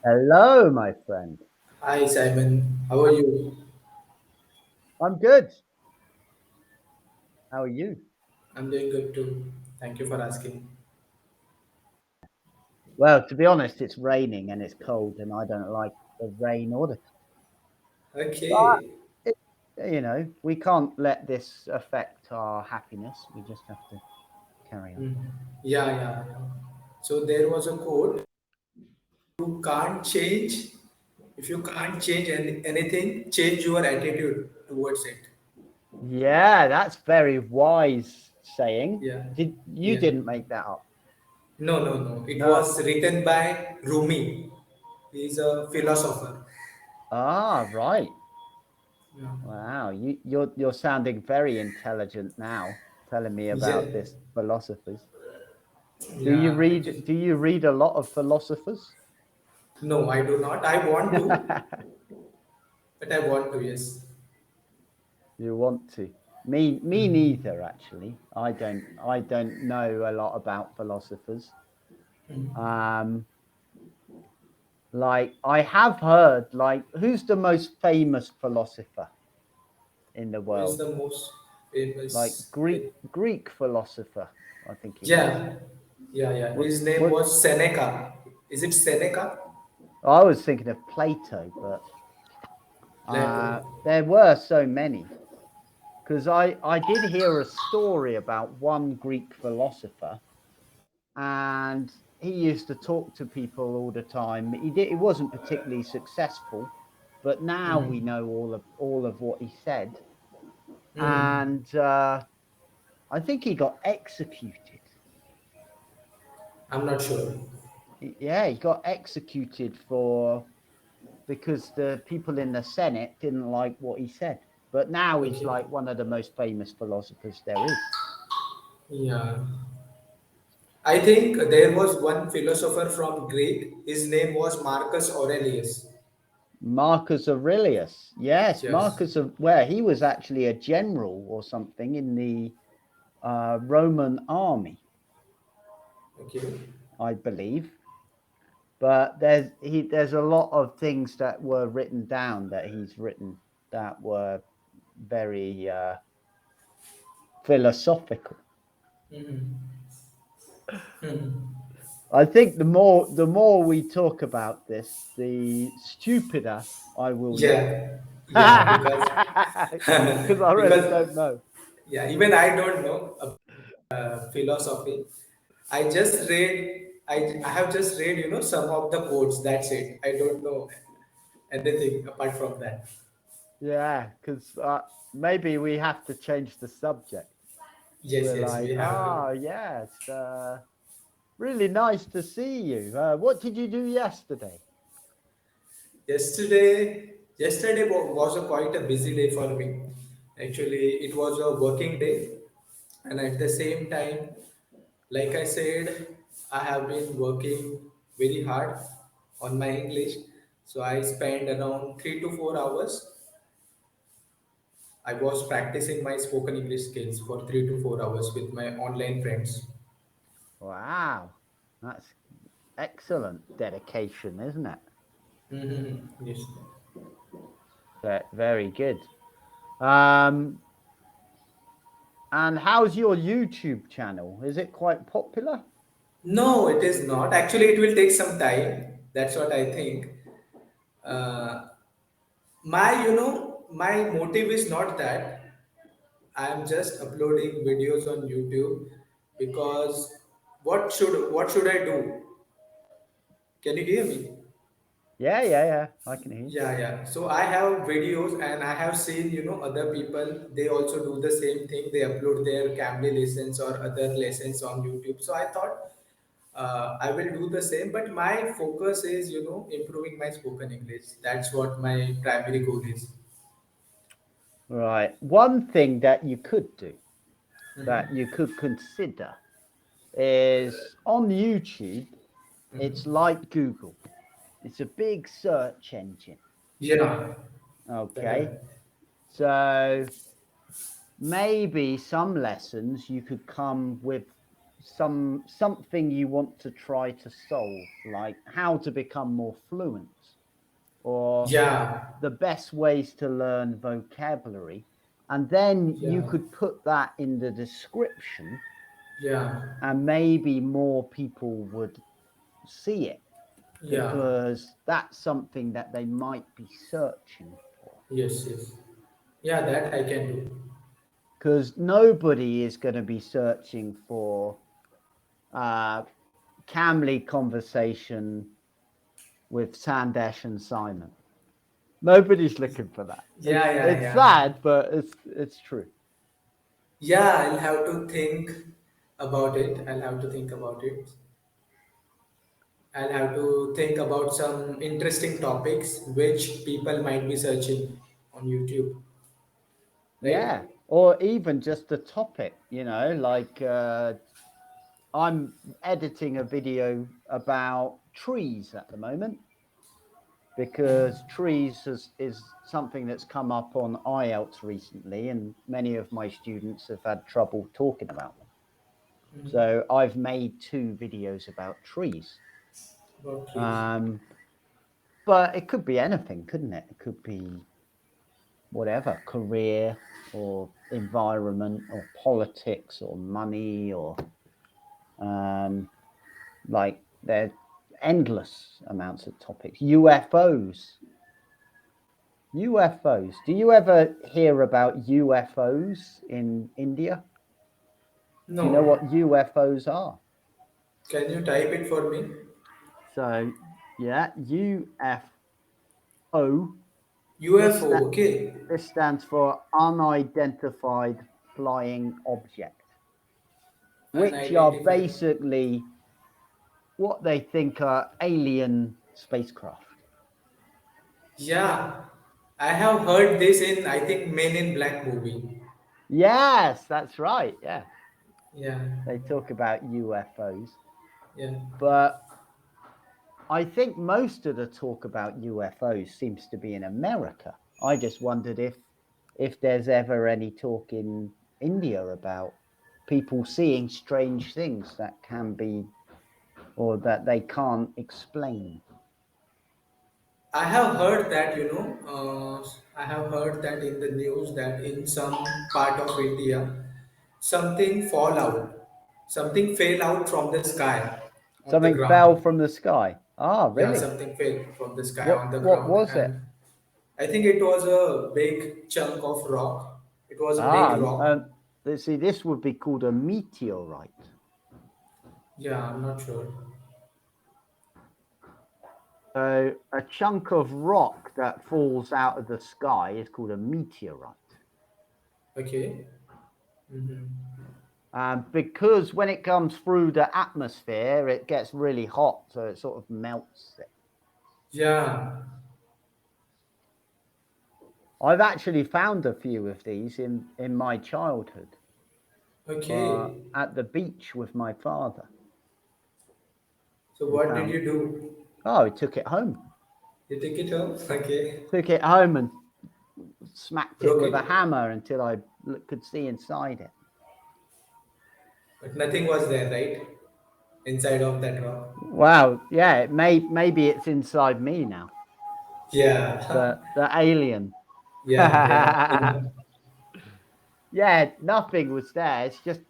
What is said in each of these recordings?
Hello, my friend. Hi Simon, how are you? I'm good. How are you? I'm doing good too. Thank you for asking. Well, to be honest, it's raining and it's cold, and I don't like the rain or the but Okay. it, we can't let this affect our happiness. We just have to carry on. Mm. Yeah. So there was a quote: "You can't change. If you can't change anything, change your attitude towards it." Yeah, that's very wise saying. Yeah, Did you yeah. didn't make that up? No. It No. was written by Rumi. He's a philosopher. Right. Yeah. Wow, you're sounding very intelligent now, telling me about Yeah. this philosophers. Do you Yeah. read do you read a lot of philosophers? No, I do not. I want to, but I want to. Yes. You want to. Me neither actually. I don't know a lot about philosophers. Um like I have heard like who's the most famous philosopher in the Who is world? the most Like famous? Greek philosopher, I think it was. Yeah, yeah. What His name what was Seneca. Is it Seneca? I was thinking of Plato, but Plato. there were so many because I did hear a story about one Greek philosopher, and he used to talk to people all the time. He wasn't particularly successful, but now we know all of what he said, and I think he got executed. I'm not sure. Yeah, he got executed for because the people in the Senate didn't like what he said. But now he's Okay. like one of the most famous philosophers there is. Yeah. I think there was one philosopher from Greek. His name was Marcus Aurelius. Marcus Aurelius. Yes, Yes. Where he was actually a general or something in the Roman army, Okay. I believe. But there's a lot of things that were written down that he's written that were very philosophical. I think the more we talk about this, the stupider I will look. Yeah. Yeah. Because Because I really because don't know. yeah, even I don't know about philosophy. I have just read, some of the quotes. That's it. I don't know anything apart from that. Yeah, because maybe we have to change the subject. We're Yes, like, we have oh to. yes, really nice to see you. What did you do yesterday? Yesterday was a quite a busy day for me. Actually, it was a working day, and at the same time, like I said, I have been working very hard on my English. So I spent around 3 to 4 hours. I was practicing my spoken English skills for 3 to 4 hours with my online friends. Wow, that's excellent dedication, isn't it? Yes. Very good. Um, and how's your YouTube channel? Is it quite popular? No, it is not. Actually, it will take some time. That's what I think. Uh, my motive is not that. I am just uploading videos on YouTube because what should I do? Can you hear me? Yeah. I can hear. Yeah. So I have videos and I have seen, other people, they also do the same thing. They upload their Cambly lessons or other lessons on YouTube. So I thought I will do the same, but my focus is, improving my spoken English. That's what my primary goal is. Right. One thing that you could do, that you could consider, is on YouTube, it's like Google. It's a big search engine. Yeah. Okay. Better. So maybe some lessons you could come with something you want to try to solve, like how to become more fluent or Yeah, the best ways to learn vocabulary, and then you yeah, could put that in the description yeah, and maybe more people would see it yeah. because that's something that they might be searching for. Yes, yes. Yeah, that I can do. Because nobody is going to be searching for uh, Cambly conversation with Sandesh and Simon. Nobody's looking for that. Yeah, yeah, It's yeah. sad, but it's true. Yeah, I'll have to think about it. I'll have to think about it. I'll have to think about some interesting topics which people might be searching on YouTube, right? Yeah, or even just a topic, like I'm editing a video about trees at the moment because trees is something that's come up on IELTS recently, and many of my students have had trouble talking about them. So I've made 2 videos about trees. About trees. Um, but it could be anything, couldn't it? It could be whatever, career or environment or politics or money or like there are endless amounts of topics. UFOs. UFOs. Do you ever hear about UFOs in India? Do you know No. what UFOs are? Can you type it for me? So, yeah, UFO. This UFO, okay. this stands for unidentified flying object, which are Unidentified. basically what they think are alien spacecraft. Yeah, I have heard this in, I think, Men in Black movie. Yes, that's right. Yeah, Yeah, they talk about UFOs, yeah. but I think most of the talk about UFOs seems to be in America. I just wondered if there's ever any talk in India about people seeing strange things that can be or that they can't explain. I have heard that, I have heard that in the news that in some part of India, something fall out, something fell out from the sky on the Something fell ground. from the sky. Ah, Yeah, really? something fell from the sky on the What ground, was it? and I think it was a big chunk of rock. It was a big Ah, rock. let's see. This would be called a meteorite. Yeah, I'm not sure. So a chunk of rock that falls out of the sky is called a meteorite. Okay. Mm-hmm. Because when it comes through the atmosphere, it gets really hot, so it sort of melts it. Yeah. I've actually found a few of these in my childhood Okay. at the beach with my father. So We what did found, you do? oh, we took it home. You took it home? Okay. Took it home and smacked it Broke with a it? hammer until I could see inside it. But nothing was there, right? Inside of that rock. Wow, yeah, maybe it's inside me now. Yeah. The alien. Yeah, yeah. Yeah, nothing was there. It's just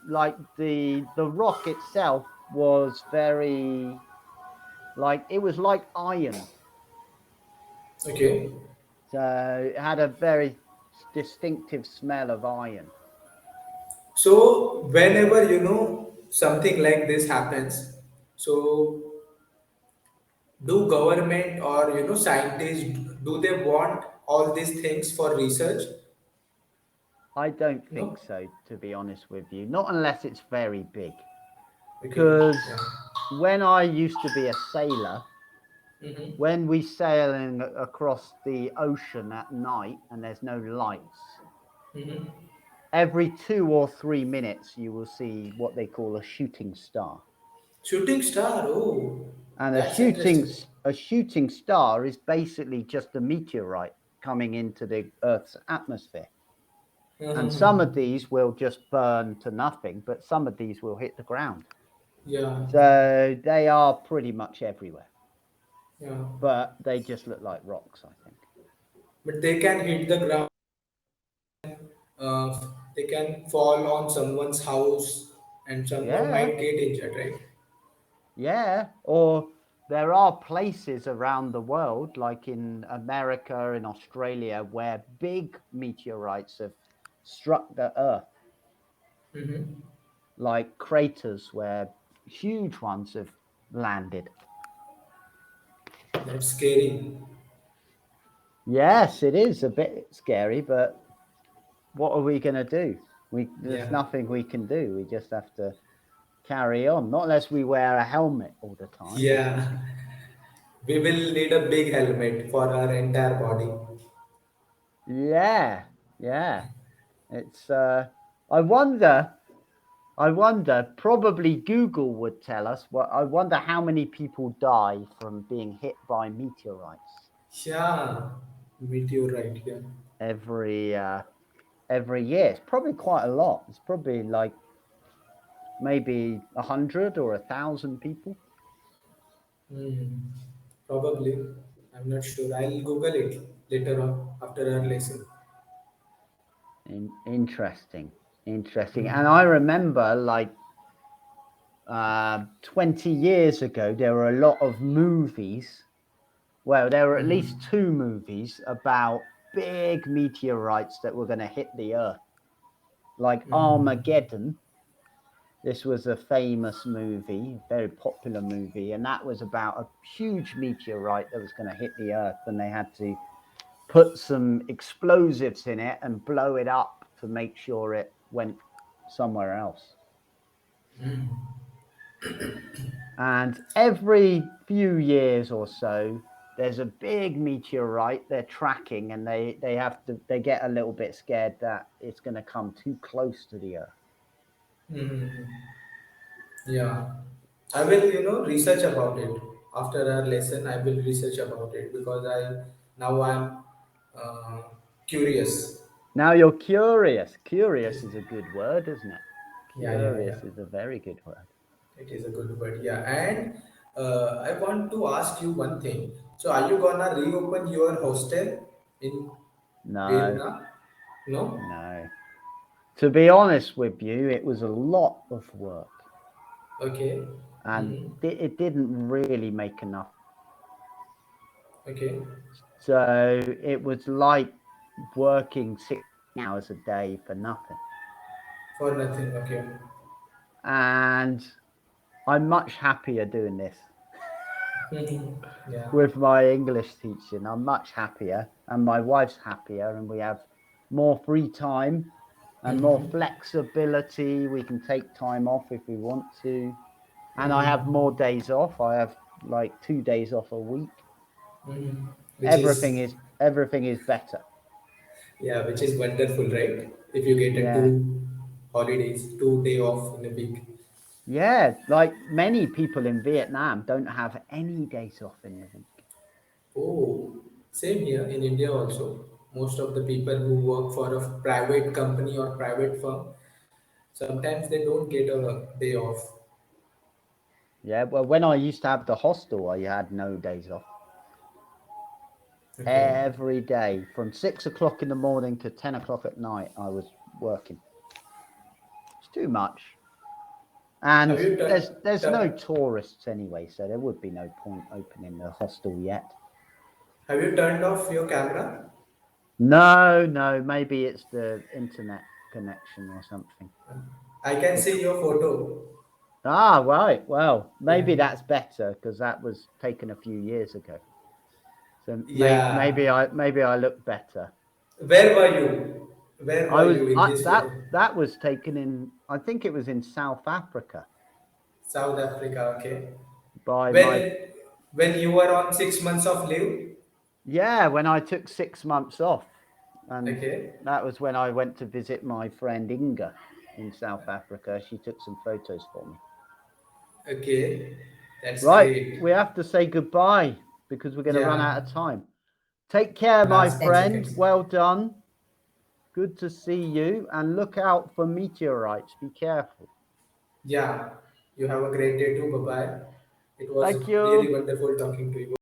like the rock itself was very like it was like iron. Okay. So it had a very distinctive smell of iron. So whenever something like this happens, so do government or scientists, do they want all these things for research? I don't think No. so, to be honest with you. Not unless it's very big. Okay. Because Yeah. when I used to be a sailor, Mm-hmm. when we sailing across the ocean at night and there's no lights, Mm-hmm. every 2 or 3 minutes you will see what they call a shooting star. Shooting star. Oh, And that's interesting. a shooting star is basically just a meteorite coming into the Earth's atmosphere. And some Mhm. of these will just burn to nothing, but some of these will hit the ground. Yeah, So they are pretty much everywhere, yeah. but they just look like rocks, I think. But they can hit the ground. Uh, they can fall on someone's house, and someone Yeah, might get injured, right? yeah. Or there are places around the world, like in America, in Australia, where big meteorites have struck the Earth, Mm-hmm. like craters where huge ones have landed. That's scary. Yes, it is a bit scary, but what are we going to do? There's Yeah, nothing we can do. We just have to carry on, not unless we wear a helmet all the time. yeah. We will need a big helmet for our entire body. Yeah, yeah. It's I wonder I wonder, probably Google would tell us what I wonder how many people die from being hit by meteorites Yeah, meteorite. Yeah. every uh every year. It's probably quite a lot. It's probably like maybe 100 or 1,000 people. Hmm. Probably. I'm not sure. I'll Google it later on after our lesson. Interesting. Interesting. And I Hmm. remember like 20 years ago, there were a lot of movies. Well, there were at least Hmm. two movies about big meteorites that were going to hit the Earth, like Hmm. Armageddon. This was a famous movie, a very popular movie, and that was about a huge meteorite that was going to hit the Earth, and they had to put some explosives in it and blow it up to make sure it went somewhere else. And every few years or so, there's a big meteorite they're tracking, and they get a little bit scared that it's going to come too close to the Earth. Hmm. Yeah. I will, research about it after our lesson. I will research about it because I'm uh, curious. Now you're curious. Curious is a good word, isn't it? Yeah, yeah, yeah. Curious is a very good word. It is a good word. Yeah, and I want to ask you one thing. So, are you gonna reopen your hostel in No, Vietnam? No. no. To be honest with you, it was a lot of work, Okay. and Mm-hmm. it didn't really make enough. Okay. So it was like working 6 hours a day for nothing. For nothing. Okay. And I'm much happier doing this Mm-hmm. Yeah. with my English teaching. I'm much happier, and my wife's happier, and we have more free time and more Mm-hmm. flexibility. We can take time off if we want to. And I have Mm-hmm. more days off. I have like 2 days off a week. Mm-hmm. Which Everything is is everything is better. Yeah, which is wonderful, right? If you get a Yeah. 2 holidays, 2 day off in a week. Yeah, like many people in Vietnam don't have any days off in the week. Oh, same here in India also. Most of the people who work for a private company or private firm, sometimes they don't get a day off. Yeah, well, when I used to have the hostel, I had no days off. Okay. Every day from 6 o'clock in the morning to 10 o'clock at night, I was working. It's too much. Have And you there's no tourists anyway, so there would be no point opening the hostel yet. have you turned off your camera? No, no, maybe it's the internet connection or something. I can It, see your photo. right. Well, Yeah. maybe that's better because that was taken a few years ago. So Yeah. maybe I look better. Where were you? Where I were was you in this that photo? that was taken in I think it was in South Africa South Africa. Okay. by my When when you were on 6 months of leave. yeah when I took 6 months off, and Okay. that was when I went to visit my friend Inga in South Africa. She took some photos for me. Okay. That's Right, great. we have to say goodbye because we're going to run Yeah. out of time. Take care, my Last 10 friend. seconds. Well done. Good to see you. And look out for meteorites. Be careful. Yeah, you have a great day too. Bye bye. It was Thank really you. wonderful talking to you.